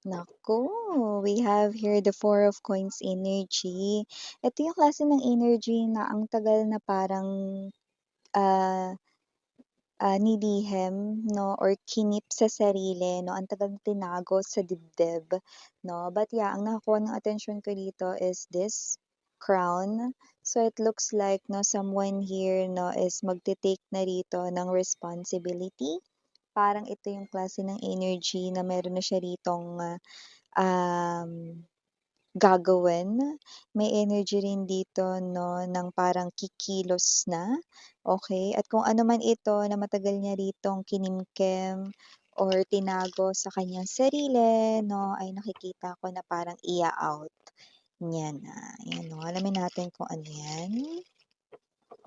Naku, we have here the Four of Coins energy. Ito yung klase ng energy na ang tagal na parang ah, nilihim 'no or kinip sa sarili 'no, ang tagal na tinago sa dibdib 'no. But yeah, ang nakakuha ng atensyon ko dito is this crown. So it looks like 'no, someone here 'no is magte-take na rito ng responsibility. Parang ito yung klase ng energy na meron na siya ritong, um gagawin. May energy rin dito 'no, ng parang kikilos na, okey? At kung ano man ito na matagal niya ritong kinimkim or tinago sa kanyang sarili 'no, ay nakikita ko na parang iya-out niya na. Ayan 'no, alamin natin kung ano 'yan.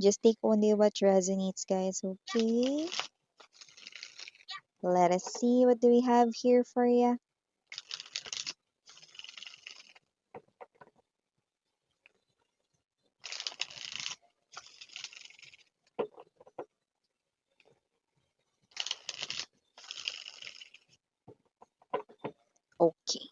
Just take only what resonates guys, okay? Let us see what do we have here for ya. Okay.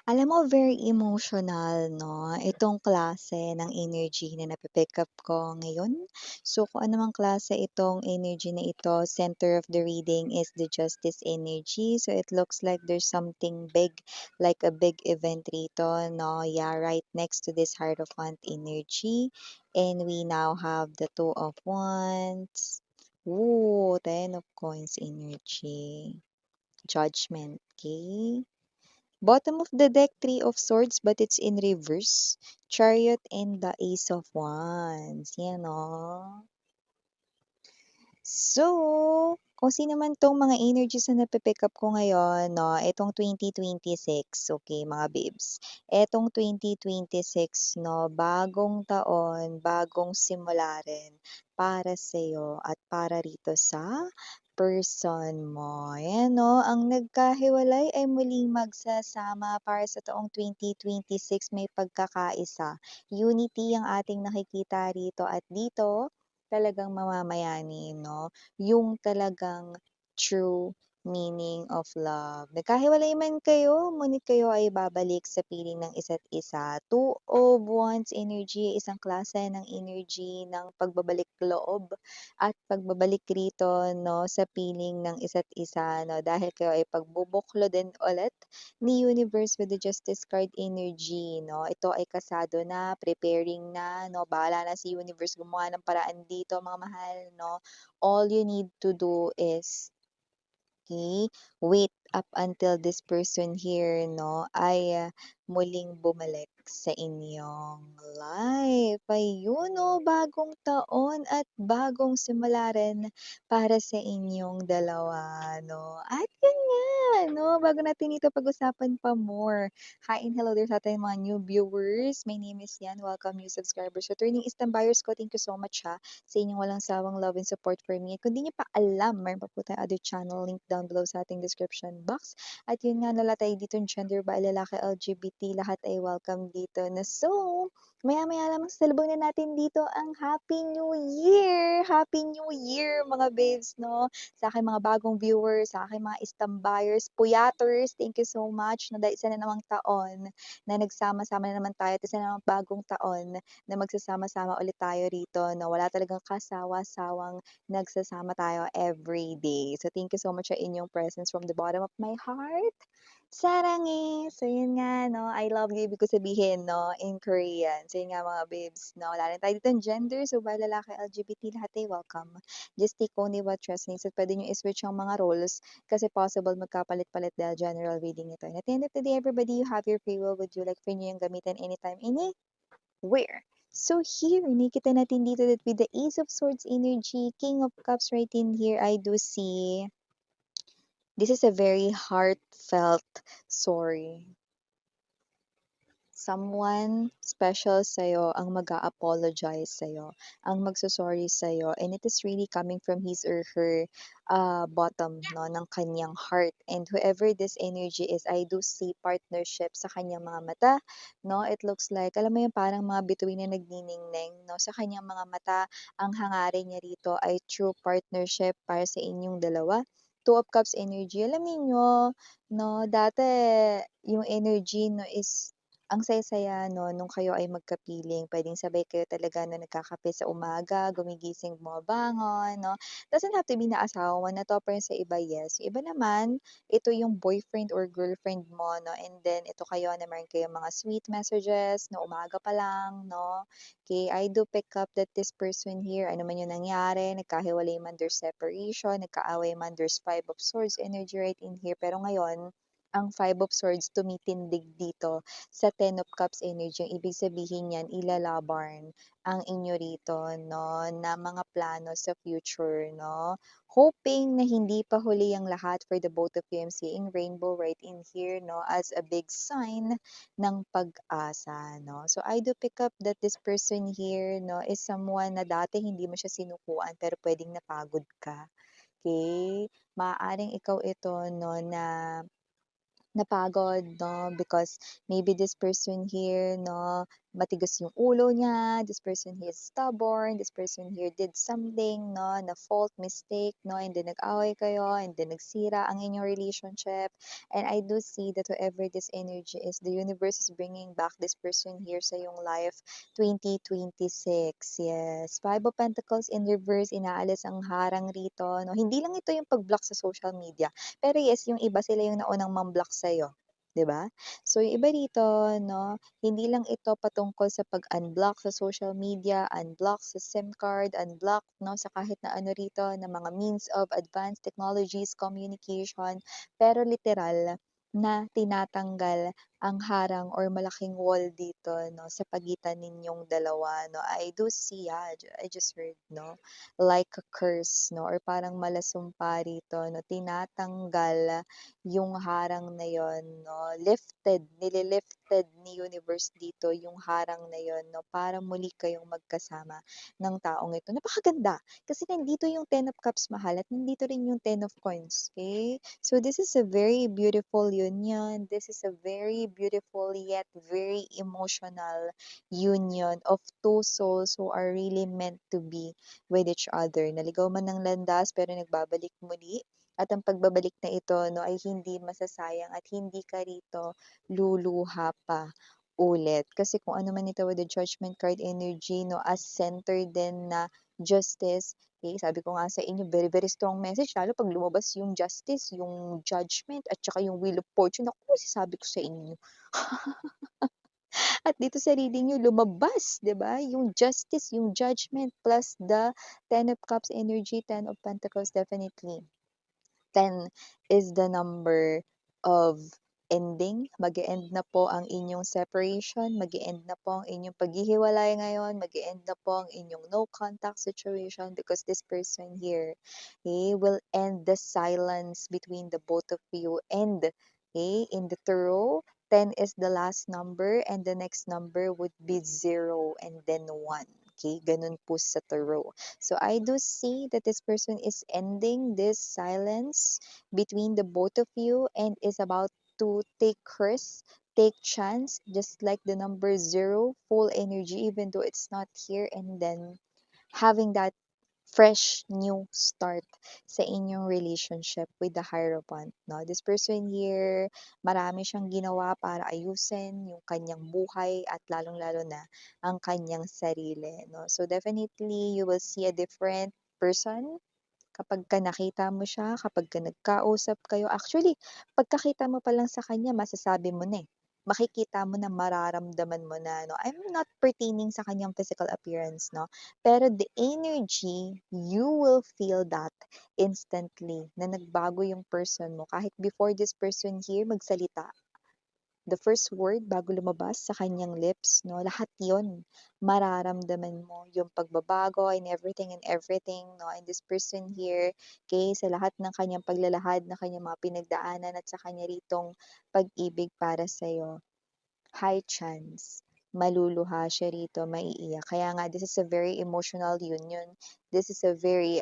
Alam mo very emotional 'no, itong klase ng energy na napi-pick up ko ngayon. So, kung anumang klase itong energy na ito, center of the reading is the Justice energy. So, it looks like there's something big, like a big event rito 'no, yeah, right next to this Hierophant energy. And we now have the Two of Wands. Ooh, Ten of Coins energy. Judgment, okay? Bottom of the deck, Three of Swords, but it's in reverse. Chariot and the Ace of Wands. Yan, oh. So, kung sino man 'tong mga energies na napi-pick up ko ngayon 'no, itong 2026, okay mga babes. Etong 2026 'no, bagong taon, bagong simula rin para sa'yo at para rito sa person mo. Ayan 'no, ang nagkahiwalay ay muling magsasama para sa taong 2026 may pagkakaisa. Unity ang ating nakikita rito at dito talagang mamamayani 'no, yung talagang true meaning of love. Nagkahiwalay man kayo, ngunit kayo ay babalik sa piling ng isa't isa. Two of Wands energy, isang klase ng energy ng pagbabalik loob at pagbabalik rito 'no, sa piling ng isa't isa 'no, dahil kayo ay pagbubuklo din ulit ni universe with the Justice card energy 'no. Ito ay kasado na, preparing na 'no, bahala na si universe gumawa ng paraan dito mga mahal 'no. All you need to do is okay, wait up until this person here 'no, ay muling bumalik sa inyong life. Ayun 'no, bagong taon at bagong simula rin para sa inyong dalawa 'no. At yun nga 'no, bago natin ito pag-usapan pa more, hi and hello there sa ating mga new viewers. My name is Yan, welcome new subscribers. Returning Istan buyers ko, thank you so much ha sa inyong walang sawang love and support for me. Kung di niyo pa alam, meron pa po tayong other channel link down below sa ating description box. At yun nga, wala tayo dito gender ba, lalaki, LGBT, lahat ay welcome dito na. So, maya-maya lamang salubong na natin dito ang Happy New Year! Happy New Year, mga babes, no? Sa aking mga bagong viewers, sa aking mga istambayers, puyaters, thank you so much na dahil isa na namang taon na nagsama-sama na naman tayo at isa na namang bagong taon na magsasama-sama ulit tayo rito na wala talagang kasawa-sawang nagsasama tayo every day. So, thank you so much sa inyong presence from the bottom of my heart. Sarangi! So, yun nga, no, I love you, ibig ko sabihin, no, in Korean. So, yun nga, mga babes, no, wala rin tayo dito gender, so ba lalaki, LGBT, lahat ay welcome. Just take only what resonates at pwede nyo i-switch yung mga roles kasi possible magkapalit-palit dahil general reading ito. And at the end of the day, everybody, you have your free will. Would you like for nyo yung gamitin anytime, anywhere? So here, nakikita natin dito that with the Ace of Swords energy, King of Cups right in here, I do see this is a very heartfelt story. someone special sa'yo ang mag-a-apologize sa'yo, ang magso-sorry sa'yo, and it is really coming from his or her, bottom 'no, ng kanyang heart. And whoever this energy is, I do see partnership sa kanyang mga mata 'no. It looks like, alam mo yung parang mga bituin na nagniningning 'no, sa kanyang mga mata. Ang hangarin niya rito ay true partnership para sa inyong dalawa. Two of Cups energy, alam niyo 'no, dati yung energy 'no is ang saya-saya 'no, nung kayo ay magkapiling. Puwedeng sabay kayo talaga na nagkakape sa umaga, gumigising, bumabangon 'no. Doesn't have to be na asawa na 'to, pero sa iba, yes. Yung iba naman, ito yung boyfriend or girlfriend mo 'no, and then ito kayo na meron kayong mga sweet messages na umaga pa lang 'no. Okay, I do pick up that this person here, ano man yung nangyari, nagkahiwalay man, there's separation, nagkaaway man, there's Five of Swords energy right in here. Pero ngayon, ang Five of Swords tumitindig dito sa Ten of Cups energy. Ang ibig sabihin niyan, ilalaban ang inyo rito 'no, na mga plano sa future 'no. Hoping na hindi pa huli ang lahat for the both of you. I'm seeing rainbow right in here 'no, as a big sign ng pag-asa 'no. So I do pick up that this person here 'no, is someone na dati hindi mo siya sinukuan pero puwedeng napagod ka, okey? Maaaring ikaw ito 'no na napagod 'no, because maybe this person here 'no, matigas yung ulo niya, this person here is stubborn, this person here did something 'no, na fault, mistake 'no, and then nag-away kayo, and then nagsira ang inyong relationship. And I do see that whoever this energy is, the universe is bringing back this person here sa iyong life 2026. Yes, Five of Pentacles in reverse, inaalis ang harang rito 'no. Hindi lang ito yung pag-block sa social media. Pero yes, yung iba sila yung naunang mam-block sa'yo, 'di ba? So yung iba dito 'no, hindi lang ito patungkol sa pag-unblock sa social media, unblock sa SIM card, unblock 'no, sa kahit na ano rito na mga means of advanced technologies, communication, pero literal na tinatanggal ang harang or malaking wall dito 'no, sa pagitan ninyong dalawa 'no. I do see, I just heard 'no, like a curse 'no, or parang malasumpa rito 'no, tinatanggal yung harang na yon 'no, nili-lifted ni universe dito yung harang na yon 'no, para muli kayong magkasama ng taong ito. Napakaganda, kasi nandito yung Ten of Cups, mahal, at nandito rin yung Ten of Coins, okay? So this is a very beautiful union, this is a very beautiful yet very emotional union of two souls who are really meant to be with each other. Naligaw man ng landas pero nagbabalik muli, at ang pagbabalik na ito 'no ay hindi masasayang at hindi ka rito luluha pa ulit. Kasi kung ano man ito with the Judgment card energy 'no, as center din na justice, sabi ko nga sa inyo, very, very strong message lalo 'pag lumabas yung justice, yung judgment at saka yung wheel of fortune. Naku, sabi ko sa inyo. At dito sa reading niyo lumabas, 'di ba, yung justice, yung judgment plus the Ten of Cups energy, Ten of Pentacles, definitely. 10 is the number of ending. Mag-e-end na po ang inyong separation, mag-e-end na po ang inyong paghihiwalay ngayon, mag-e-end na po ang inyong no contact situation, because this person here, will end the silence between the both of you. And in the tarot, 10 is the last number and the next number would be 0 and then 1. Okay, ganun po sa tarot. So I do see that this person is ending this silence between the both of you and is about to take risk, take chance, just like the number 0, full energy, even though it's not here, and then having that fresh new start sa inyong relationship with the Hierophant, no? This person here, marami siyang ginawa para ayusin yung kanyang buhay at lalong-lalo na ang kanyang sarili, no? So definitely you will see a different person kapagka nakita mo siya, kapagka nagkausap kayo. Actually, pagkakita mo pa lang sa kanya masasabi mo na, makikita mo na, mararamdaman mo na 'no. I'm not pertaining sa kanyang physical appearance 'no, pero the energy, you will feel that instantly na nagbago yung person mo kahit before this person here magsalita. The first word bago lumabas sa kanyang lips 'no, lahat 'yon mararamdaman mo, yung pagbabago and everything 'no. And this person here, okay, sa lahat ng kanyang paglalahad, na kanyang mga pinagdaanan at sa kanya ritong pag-ibig para sa'yo, high chance maluluha siya rito, maiiyak. Kaya nga this is a very emotional union. This is a very,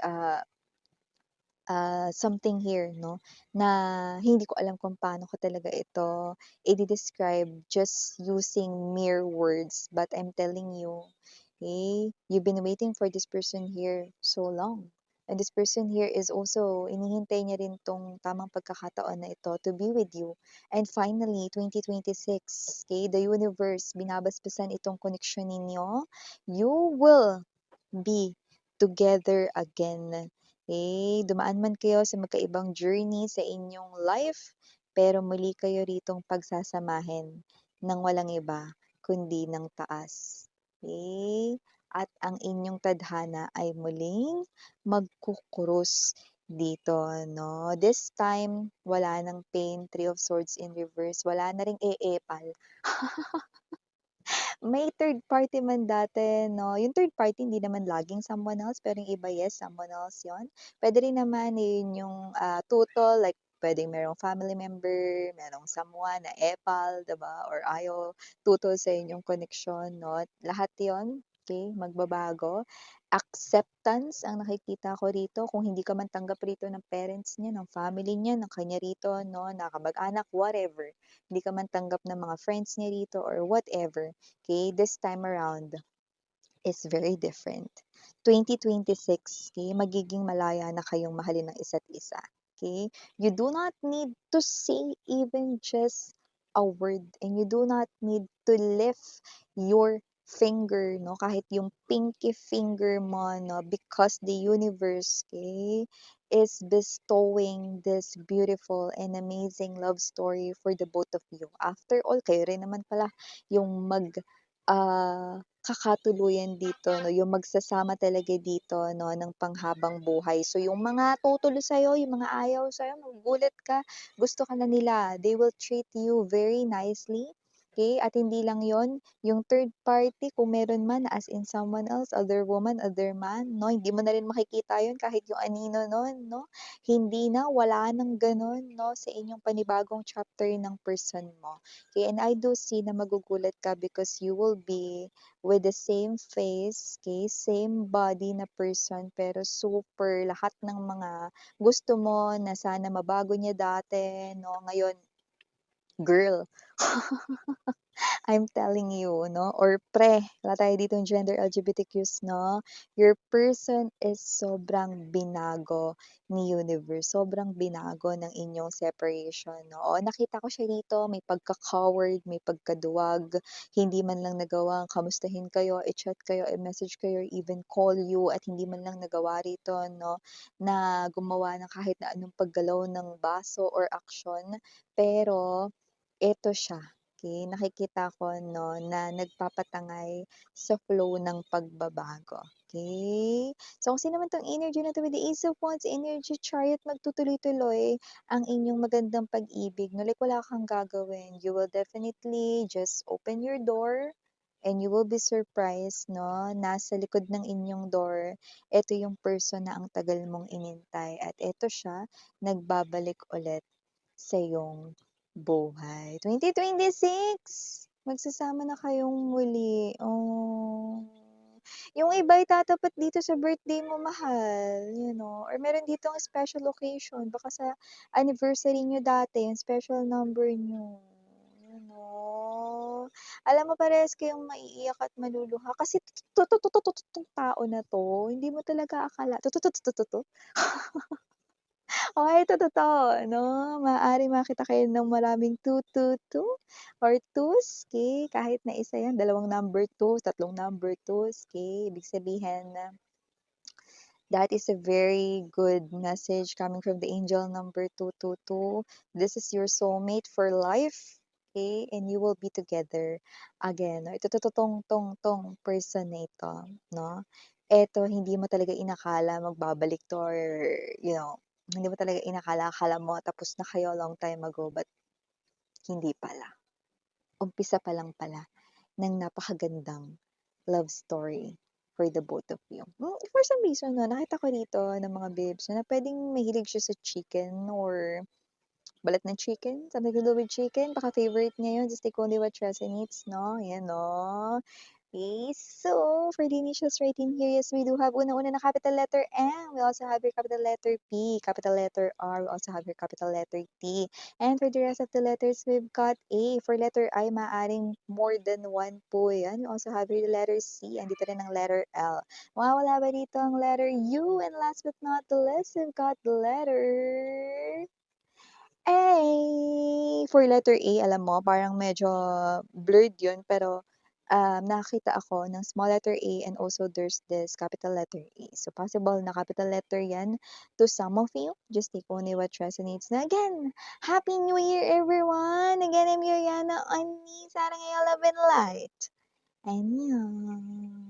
something here 'no, na hindi ko alam kung paano ko talaga ito i-de-describe just using mere words. But I'm telling you, okay, you've been waiting for this person here so long. And this person here is also inihintay niya rin 'tong tamang pagkakataon na ito to be with you. And finally, 2026, okay, the universe binabasbasan itong koneksyon ninyo. You will be together again. Dumaan man kayo sa magkaibang journey sa inyong life, pero muli kayo ritong pagsasamahin ng walang iba kundi ng taas. At ang inyong tadhana ay muling magkukrus dito, no? This time, wala ng pain, Three of Swords in reverse, wala na ring eepal. May third party man dati 'no, yung third party hindi naman laging someone else, pero yung iba yes, someone else yon. Puwede rin naman yun yung, tutol like puwedeng merong family member, merong someone na epal 'di ba, or ayaw tutol sa inyong koneksyon 'no. Lahat yon, okey, magbabago. Acceptance ang nakikita ko rito kung hindi ka man tanggap rito ng parents niya, ng family niya, ng kanya rito 'no, na kamag-anak, whatever. Hindi ka man tanggap ng mga friends niya rito or whatever. Okay, this time around is very different. 2026, okay, magiging malaya na kayong mahalin ng isa't isa. Okay? You do not need to say even just a word, and you do not need to lift your finger, no? Kahit yung pinky finger mo, no? Because the universe, okay, is bestowing this beautiful and amazing love story for the both of you. After all, kayo rin naman pala yung kakatuluyan dito 'no, yung magsasama talaga dito 'no, ng panghabang buhay. So yung mga tutulo sa'yo, yung mga ayaw sa'yo, magugulat ka, gusto ka na nila. They will treat you very nicely, okay. At hindi lang yon, yung third party kung meron man as in someone else, other woman, other man 'no, hindi mo na rin makikita yun kahit yung anino nun 'no. Hindi na, wala ng gano'n 'no, sa inyong panibagong chapter ng person mo. Okay, and I do see na magugulat ka because you will be with the same face, okay, same body na person, pero super lahat ng mga gusto mo na sana mabago niya dati, no? Ngayon, girl, I'm telling you, no? Or wala tayo ditong gender LGBTQs, no? Your person is sobrang binago ni universe. Sobrang binago ng inyong separation, no? O, nakita ko siya dito, may pagka-coward, may pagkaduwag, hindi man lang nagawang kamustahin kayo, i-chat kayo, i-message kayo, or even call you, at hindi man lang nagawa rito, no? Na gumawa ng kahit na anong paggalaw ng baso or aksyon. Pero, eto siya. Okay, nakikita ko 'no, na nagpapatangay sa flow ng pagbabago, okay. So, kung sino man 'tong energy na 'to with the Ace of Wands energy chariot, magtutuloy-tuloy ang inyong magandang pag-ibig 'no, like wala kang gagawin. You will definitely just open your door and you will be surprised 'no, nasa likod ng inyong door, eto yung person na ang tagal mong inintay at eto siya, nagbabalik ulit sa iyong buhay. 2026, magsasama na kayong muli. Oh. Yung iba itatapat dito sa birthday mo, mahal, you know, or meron ditong special occasion, baka sa anniversary niyo dati, yung special number niyo, you know. Alam mo parehas kayong maiiyak at maluluha kasi 'tong tao na 'to, hindi mo talaga akala 'to. Oo, ito totoo 'no, maaaring makita kayo ng maraming 222 or twos, okay, kahit na isa 'yan, dalawang number two, tatlong number twos, okay. Ibig sabihin na that is a very good message coming from the angel number 222. This is your soulmate for life, okay, and you will be together again. Ito tong person na ito 'no, eto hindi mo talaga inakala magbabalik 'to or you know, hindi mo talaga inakala, akala mo tapos na kayo long time ago, but hindi pala. Umpisa pa lang pala ng napakagandang love story for the both of you. For some reason 'no, nakita ko rito ng mga babes na puwedeng mahilig siya sa chicken or balat ng chicken, something to do with chicken, baka favorite niya yun, just take only what resonates 'no, ayan 'no. Okay, so for the initials right in here, yes, we do have una-una na capital letter M. We also have your capital letter P, capital letter R. We also have your capital letter T. And for the rest of the letters, we've got A. For letter I, maaring more than one po yan. We also have your letter C. And dito rin ang letter L. Mawawala ba dito ang letter U? And last but not the least, we've got the letter A. For letter A, alam mo parang medyo blurred yun pero, nakakita ako ng small letter A and also there's this capital letter A. So, possible na capital letter yan to some of you. Just take only what resonates. Na again, Happy New Year everyone! Again, I'm Yuriana on Sarang Love and Light. Annyeong!